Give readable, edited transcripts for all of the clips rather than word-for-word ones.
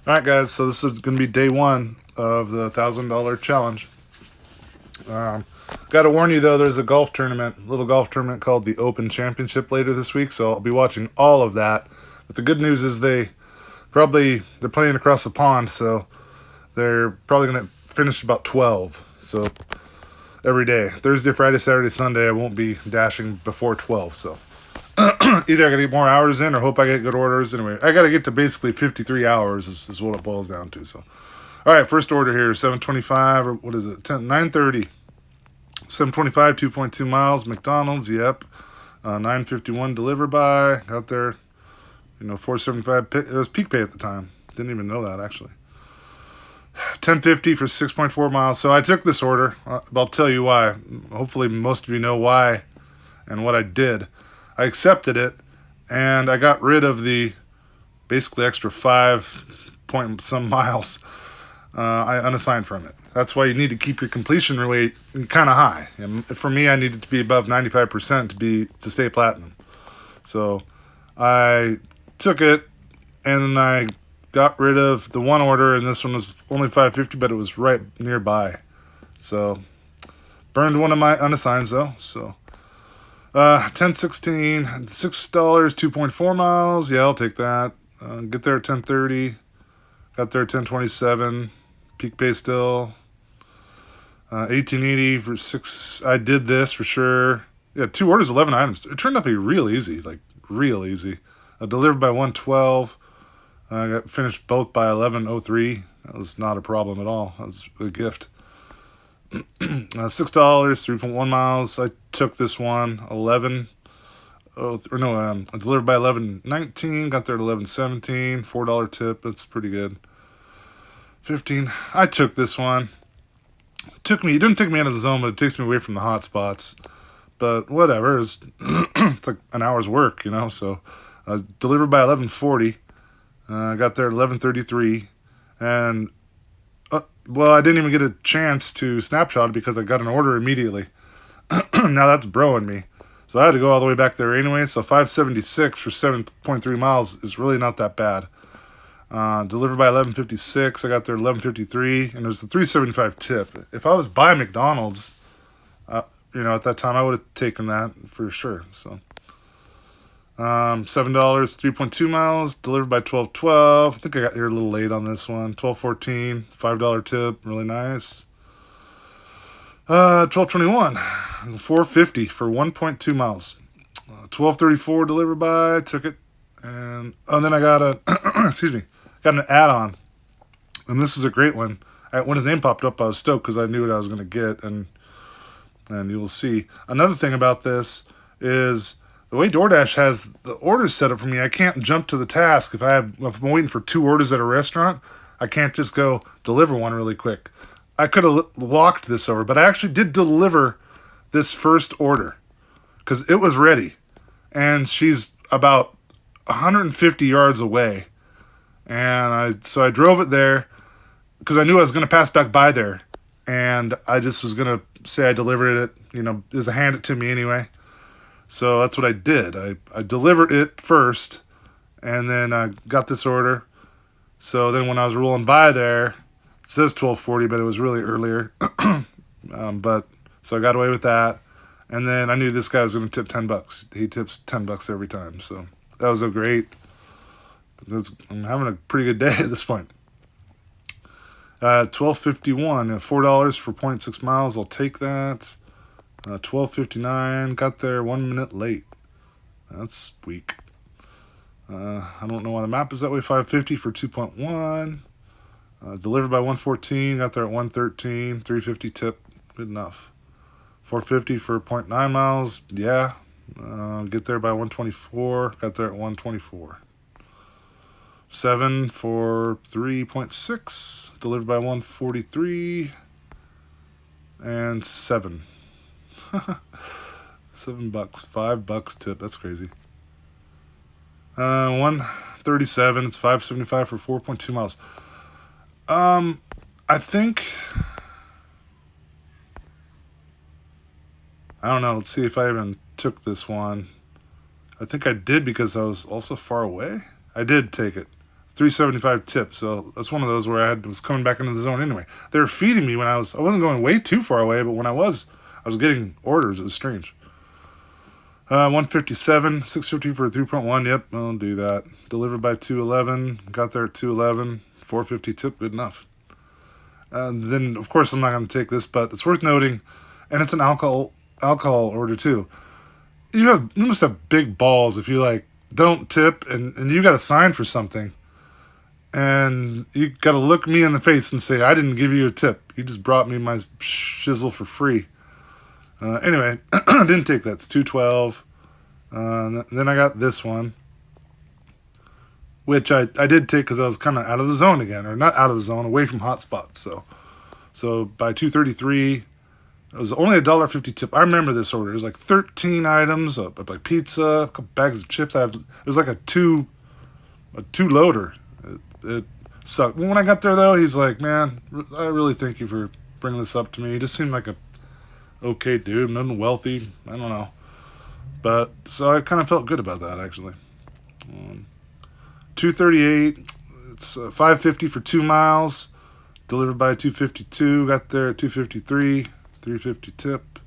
All right, guys. So this is going to be day one of the $1,000 challenge. Um, Got to warn you though, there's a golf tournament, little golf tournament called the Open Championship later this week. So I'll be watching all of that. But the good news is they're playing across the pond, so they're probably going to finish about 12. So every day, Thursday, Friday, Saturday, Sunday, I won't be dashing before 12. So either I gotta get more hours in or hope I get good orders. Anyway, I gotta get to basically 53 hours is what it boils down to. So, all right, first order here, 725 or what is it? 930. 725, 2.2 miles, McDonald's. Yep. 951 deliver by. Got there. 475. It was peak pay at the time. Didn't even know that actually. 1050 for 6.4 miles. So I took this order. I'll tell you why. Hopefully most of you know why and what I did. I accepted it, and I got rid of the basically extra 5 point some miles I unassigned from it. That's why you need to keep your completion rate kind of high. And for me, I needed to be above 95% to stay platinum. So I took it, and I got rid of the one order, and this one was only 550, but it was right nearby. So burned one of my unassigns though. So 1016, $6, 2.4 miles. Yeah, I'll take that. Get there at 1030. Got there at 1027. Peak pay still. 1880 for 6. I did this for sure. Yeah, 2 orders, 11 items. It turned out to be real easy, like real easy. Delivered by 112. I got finished both by 1103. That was not a problem at all. That was a gift. $6, 3.1 miles. I took this one. I delivered by 1119. Got there at 1117. $4 tip. That's pretty good. 15. I took this one. It didn't take me out of the zone, but it takes me away from the hot spots. But whatever. It's like an hour's work, So delivered by 1140. Got there at 1133. And I didn't even get a chance to snapshot it because I got an order immediately. Now that's broing me. So I had to go all the way back there anyway. So 576 for 7.3 miles is really not that bad. Delivered by 1156. I got there 1153, and it was the 375 tip. If I was by McDonald's, at that time, I would have taken that for sure. So $7, 3.2 miles, delivered by 1212. I think I got here a little late on this one. 1214, $5 tip, really nice. 1221, 450 for 1.2 miles. 1234 delivered by, took it, and then I got got an add-on, and this is a great one. When his name popped up, I was stoked because I knew what I was going to get, and you will see. Another thing about this is the way DoorDash has the orders set up for me. I can't jump to the task if I'm waiting for 2 orders at a restaurant. I can't just go deliver one really quick. I could have walked this over, but I actually did deliver this first order because it was ready, and she's about 150 yards away, and so I drove it there because I knew I was going to pass back by there, and I just was going to say I delivered it, as a hand it to me anyway. So that's what I did. I delivered it first, and then I got this order. So then when I was rolling by there, it says 1240, but it was really earlier. So I got away with that. And then I knew this guy was going to tip $10. He tips $10 every time. So that was I'm having a pretty good day at this point. 1251, $4 for 0.6 miles. I'll take that. 1259, got there 1 minute late. That's weak. I don't know why the map is that way. 550 for 2.1. Delivered by 114, got there at 113. 350 tip, good enough. 450 for 0.9 miles. Yeah. Get there by 124. Got there at 124. 7 for 3.6. Delivered by 143. And 7. $7. $5 tip. That's crazy. 137. It's 575 for 4.2 miles. I think. I don't know. Let's see if I even took this one. I think I did because I was also far away. I did take it. $3.75 tip. So that's one of those where was coming back into the zone anyway. They were feeding me when I wasn't going way too far away, but when I was getting orders. It was strange. 157, 650 for a 3.1. Yep, I'll do that. Delivered by 211. Got there at 211. 450 tip, good enough. Then, of course, I'm not going to take this, but it's worth noting, and it's an alcohol order too. You must have big balls if you don't tip and you got to sign for something, and you got to look me in the face and say, I didn't give you a tip. You just brought me my shizzle for free. Anyway, I didn't take that. It's 212. Then I got this one, which I did take because I was kind of out of the zone again, or not out of the zone, away from hotspots. So by 233, it was only $1.50 tip. I remember this order. It was like 13 items, like pizza, a couple bags of chips. It was like a two loader. It sucked. When I got there though, he's like, man, I really thank you for bringing this up to me. He just seemed like a okay dude, nothing wealthy. I don't know, but so I kind of felt good about that actually. 238. It's 550 for 2 miles. Delivered by 252. Got there at 253. 350 tip.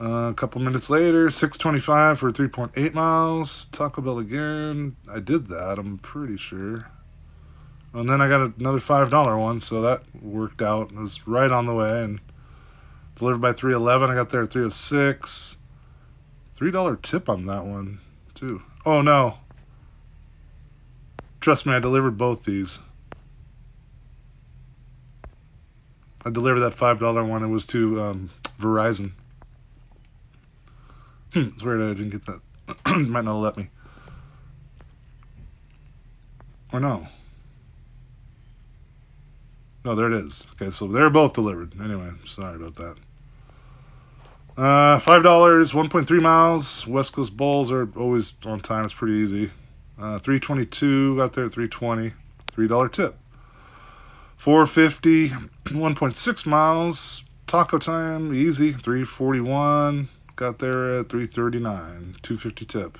A couple minutes later, 625 for 3.8 miles. Taco Bell again. I did that, I'm pretty sure. And then I got another $5 one, so that worked out. It was right on the way. And delivered by 311. I got there at 306. $3 tip on that one, too. Oh, no. Trust me, I delivered both these. I delivered that $5 one. It was to Verizon. It's weird I didn't get that. Might not let me. Or no. No, there it is. Okay, so they're both delivered. Anyway, sorry about that. $5, 1.3 miles. West Coast Bowls are always on time. It's pretty easy. 322, got there at 320. $3 tip. 450, 1.6 miles. Taco time, easy. 341, got there at 339. 250 tip.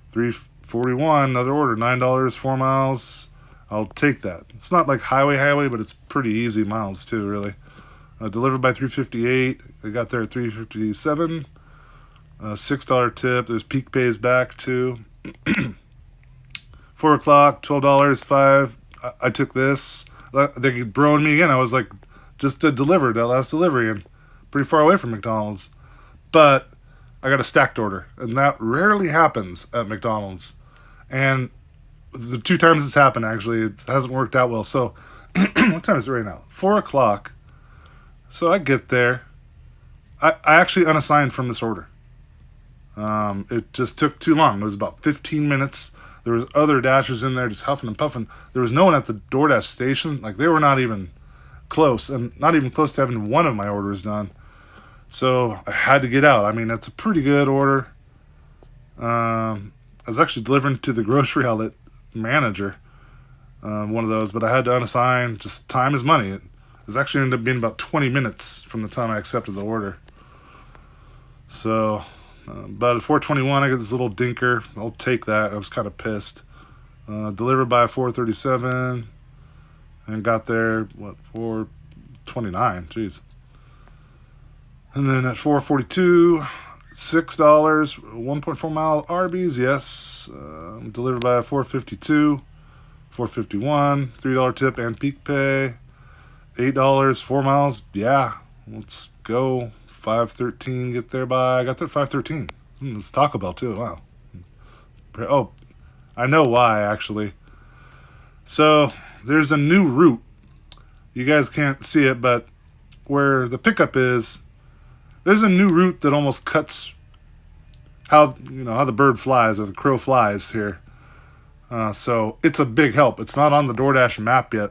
341, another order. $9, 4 miles. I'll take that. It's not like highway, but it's pretty easy miles too, really. Delivered by 358. I got there at 357. $6 tip. There's peak pays back too. 4 o'clock, $12, 5. I took this. They broing me again. I was like, just delivered that last delivery and pretty far away from McDonald's. But I got a stacked order, and that rarely happens at McDonald's. And the 2 times it's happened, actually, it hasn't worked out well. So, what time is it right now? 4 o'clock. So I get there. I actually unassigned from this order. It just took too long. It was about 15 minutes. There was other Dashers in there just huffing and puffing. There was no one at the DoorDash station. Like, they were not even close, and not even close to having one of my orders done. So I had to get out. I mean, that's a pretty good order. I was actually delivering to the grocery outlet manager, one of those, but I had to unassign. Just time is money. It was actually ended up being about 20 minutes from the time I accepted the order. So, but at 421, I get this little dinker. I'll take that. I was kind of pissed. Delivered by 437, and got there, 429? Jeez. And then at 442, $6, 1.4 mile Arby's, yes. Delivered by 452, 451, $3 tip and peak pay. $8, 4 miles, yeah. Let's go. 513, get there by, I got there 513. It's Taco Bell too, wow. Oh, I know why, actually. So, there's a new route. You guys can't see it, but where the pickup is, there's a new route that almost cuts how the bird flies, or the crow flies here. So, it's a big help. It's not on the DoorDash map yet.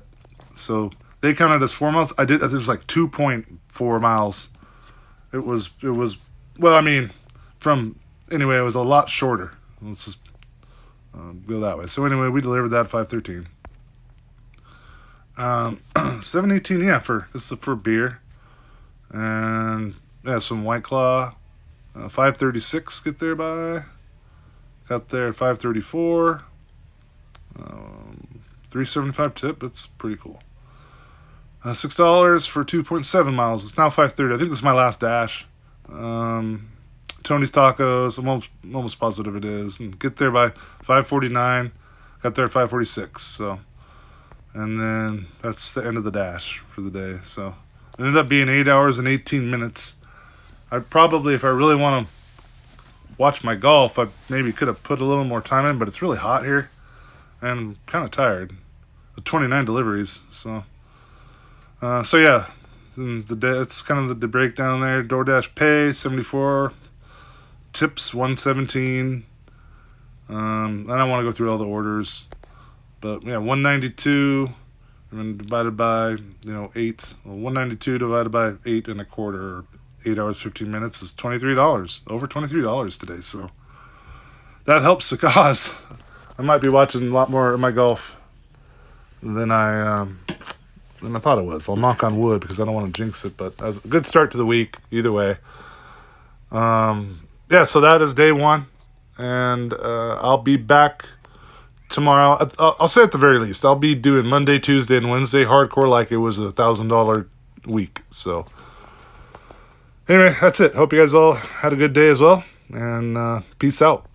So, they counted as 4 miles. It was like 2.4 miles. It was, well, I mean, anyway, it was a lot shorter. Let's just go that way. So anyway, we delivered that at 513. 718, yeah, this is for beer. And, yeah, some White Claw. 536, get there by. Got there at 534. $3.75 tip. That's pretty cool. $6 for 2.7 miles. It's now 5:30. I think this is my last dash. Tony's Tacos. I'm almost positive it is. And get there by 5:49. Got there at 5:46. So, and then that's the end of the dash for the day. So, it ended up being 8 hours and 18 minutes. I probably, if I really want to watch my golf, I maybe could have put a little more time in, but it's really hot here, and I'm kind of tired. 29 deliveries. So yeah. It's kind of the breakdown there. DoorDash pay 74, tips 117. I don't want to go through all the orders, but yeah, 192 and then divided by 8. Well, 192 divided by 8.25, or 8 hours 15 minutes is $23. Over $23 today. So that helps the cause. I might be watching a lot more of my golf than I thought it was. I'll knock on wood because I don't want to jinx it, but that was a good start to the week either way. Yeah, so that is day one, and I'll be back tomorrow. I'll say at the very least, I'll be doing Monday, Tuesday, and Wednesday hardcore like it was a $1,000 week. So anyway, that's it. Hope you guys all had a good day as well, and peace out.